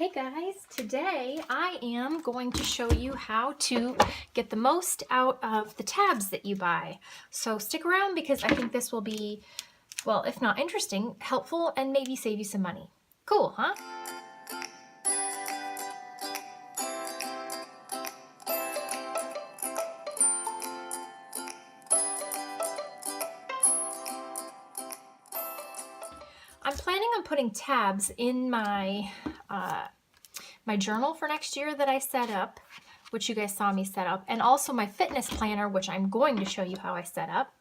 Hey guys, today I am going to show you how to get the most out of the tabs that you buy. So stick around because I think this will be, well, if not interesting, helpful and maybe save you some money. Cool, huh? I'm planning on putting tabs in my my journal for next year that I set up, which you guys saw me set up, and also my fitness planner, which I'm going to show you how I set up.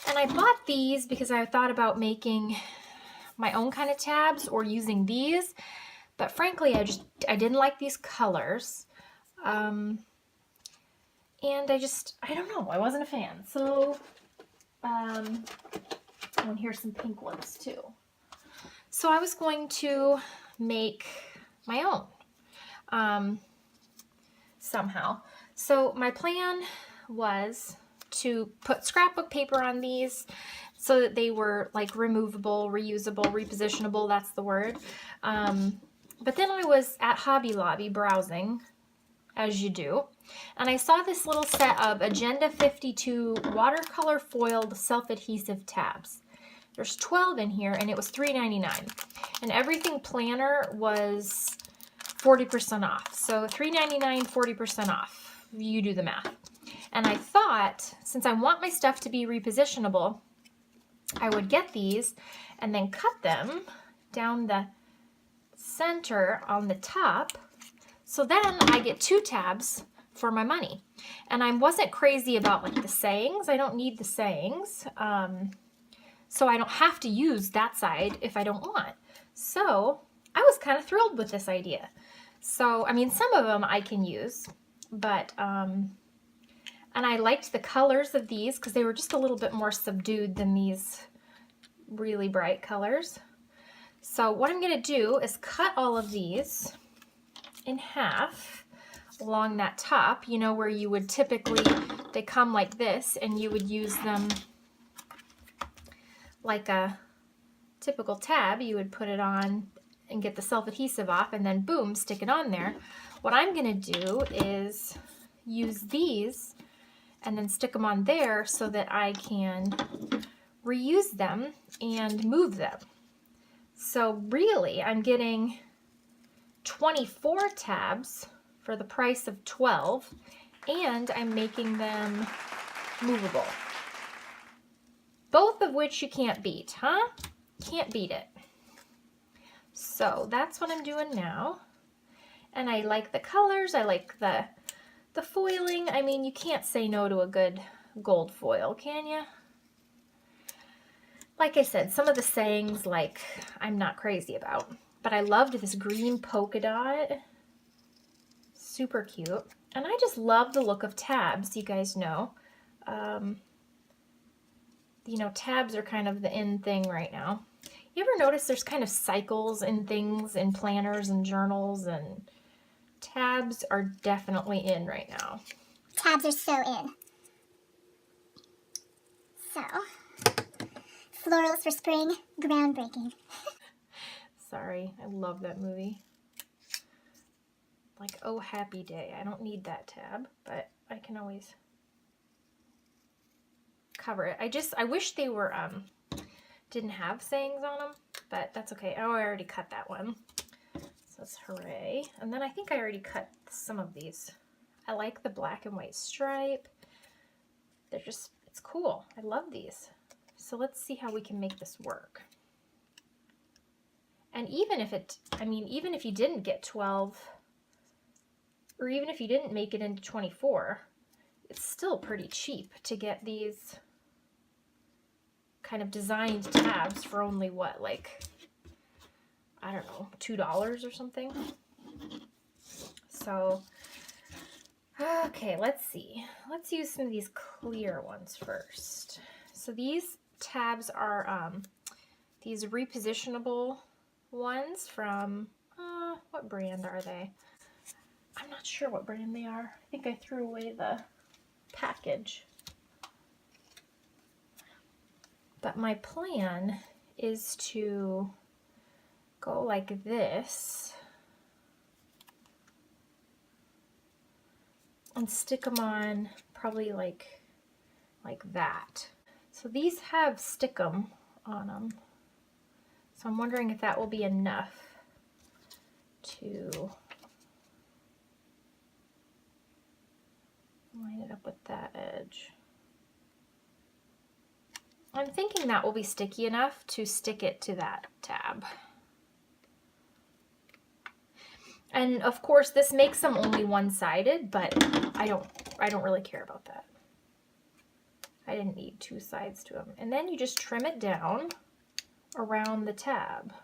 And I bought these because I thought about making my own kind of tabs or using these, but frankly I didn't like these colors, and I don't know, I wasn't a fan. So and here's some pink ones too. So I was going to make my own somehow. So my plan was to put scrapbook paper on these so that they were like removable, reusable, repositionable, that's the word. But then I was at Hobby Lobby browsing, as you do, and I saw this little set of Agenda 52 watercolor foiled self-adhesive tabs. There's 12 in here and it was $3.99. And everything planner was 40% off. So $3.99, 40% off. You do the math. And I thought, since I want my stuff to be repositionable, I would get these and then cut them down the center on the top. So then I get 2 tabs for my money. And I wasn't crazy about like the sayings. I don't need the sayings. So I don't have to use that side if I don't want. So I was kind of thrilled with this idea. So, I mean, some of them I can use, but, and I liked the colors of these because they were just a little bit more subdued than these really bright colors. So what I'm going to do is cut all of these in half along that top, you know, where you would typically, they come like this and you would use them like a typical tab. You would put it on and get the self-adhesive off and then boom, stick it on there. What I'm going to do is use these and then stick them on there so that I can reuse them and move them. So really, I'm getting 24 tabs for the price of 12, and I'm making them movable. Both of which you can't beat, huh? Can't beat it. So that's what I'm doing now. And I like the colors, I like the foiling. I mean, you can't say no to a good gold foil, can you? Like I said, some of the sayings, like, I'm not crazy about. But I loved this green polka dot. Super cute. And I just love the look of tabs, you guys know. You know, tabs are kind of the in thing right now. You ever notice there's kind of cycles in things, in planners and journals, and tabs are definitely in right now. Tabs are so in. So, florals for spring, groundbreaking. Sorry, I love that movie. Like, oh, happy day. I don't need that tab, but I can always cover it. I wish they were, didn't have sayings on them, but that's okay. Oh, I already cut that one. So it's hooray. And then I think I already cut some of these. I like the black and white stripe. They're just, it's cool. I love these. So let's see how we can make this work. And even if it, I mean, even if you didn't get 12, or even if you didn't make it into 24, it's still pretty cheap to get these kind of designed tabs for only what, like, I don't know, $2 or something. So, okay, let's see. Let's use some of these clear ones first. So these tabs are these repositionable ones from, what brand are they? I'm not sure what brand they are. I think I threw away the package. But my plan is to go like this and stick them on probably like that. So these have stickum on them. So I'm wondering if that will be enough to line it up with that edge. I'm thinking that will be sticky enough to stick it to that tab. And of course this makes them only one-sided, but I don't really care about that. I didn't need two sides to them. And then you just trim it down around the tab.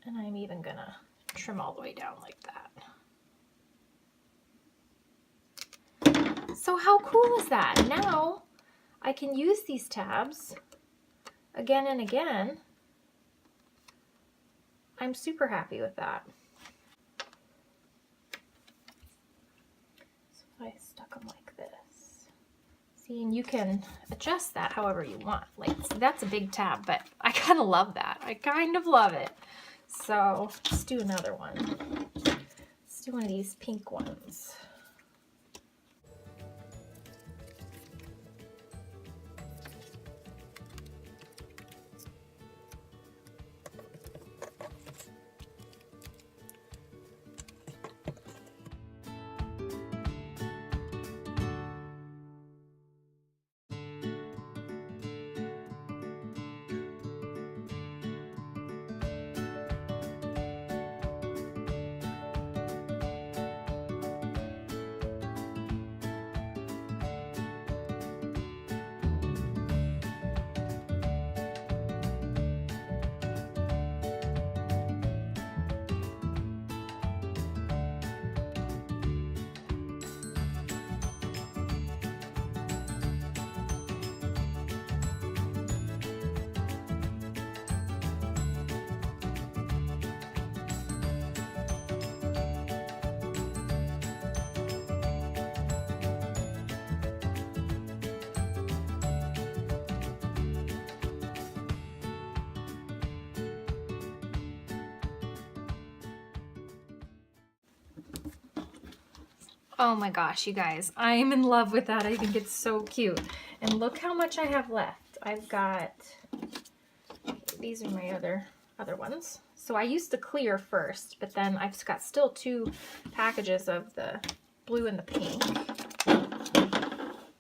And I'm even gonna trim all the way down like that. So how cool is that? Now I can use these tabs again and again. I'm super happy with that. So if I stuck them like this, see, and you can adjust that however you want. Like, see, that's a big tab, but I kind of love that. I kind of love it. So let's do another one. Let's do one of these pink ones. Oh my gosh, you guys, I'm in love with that. I think it's so cute. And look how much I have left. I've got, these are my other ones. So I used the clear first, but then I've got still 2 packages of the blue and the pink.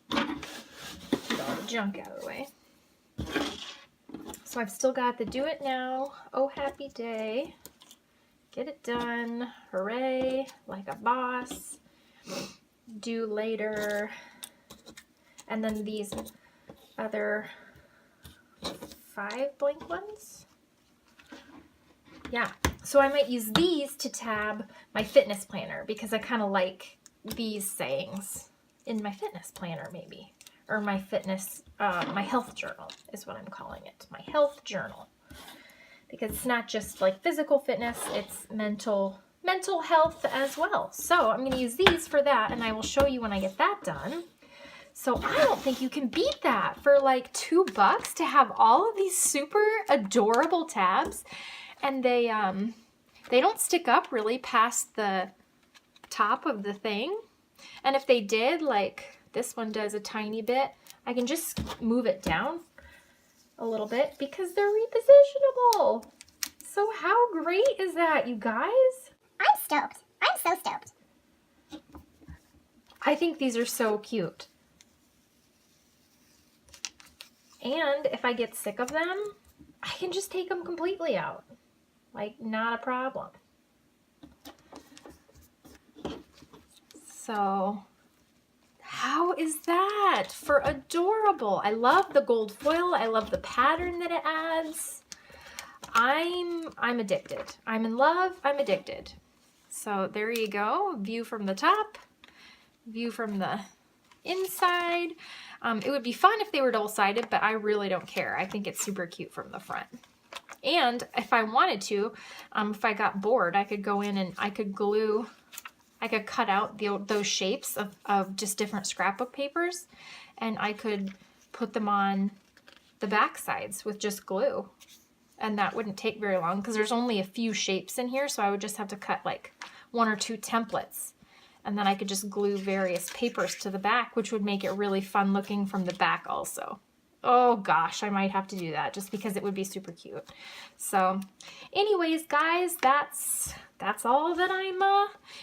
Get all the junk out of the way. So I've still got the Do It Now, Oh Happy Day, Get It Done, Hooray, Like a Boss, Do Later, and then these other 5 blank ones. Yeah, so I might use these to tab my fitness planner because I kind of like these sayings in my fitness planner maybe, or my fitness, my health journal is what I'm calling it, my health journal, because it's not just like physical fitness, it's mental health as well. So I'm going to use these for that, and I will show you when I get that done. So I don't think you can beat that for like $2 to have all of these super adorable tabs, and they don't stick up really past the top of the thing. And if they did, like this one does a tiny bit, I can just move it down a little bit because they're repositionable. So how great is that, you guys? I'm stoked. I'm so stoked. I think these are so cute. And if I get sick of them, I can just take them completely out. Like, not a problem. So, how is that for adorable? I love the gold foil. I love the pattern that it adds. I'm addicted. I'm in love. I'm addicted. So there you go. View from the top, view from the inside. It would be fun if they were double-sided, but I really don't care. I think it's super cute from the front. And if I wanted to, if I got bored, I could go in and I could cut out those shapes of just different scrapbook papers, and I could put them on the back sides with just glue. And that wouldn't take very long because there's only a few shapes in here, so I would just have to cut like 1 or 2 templates. And then I could just glue various papers to the back, which would make it really fun looking from the back also. Oh gosh, I might have to do that just because it would be super cute. So anyways, guys, that's all that I'm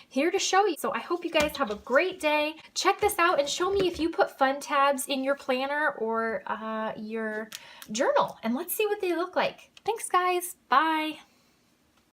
here to show you. So I hope you guys have a great day. Check this out and show me if you put fun tabs in your planner or your journal, and let's see what they look like. Thanks, guys. Bye.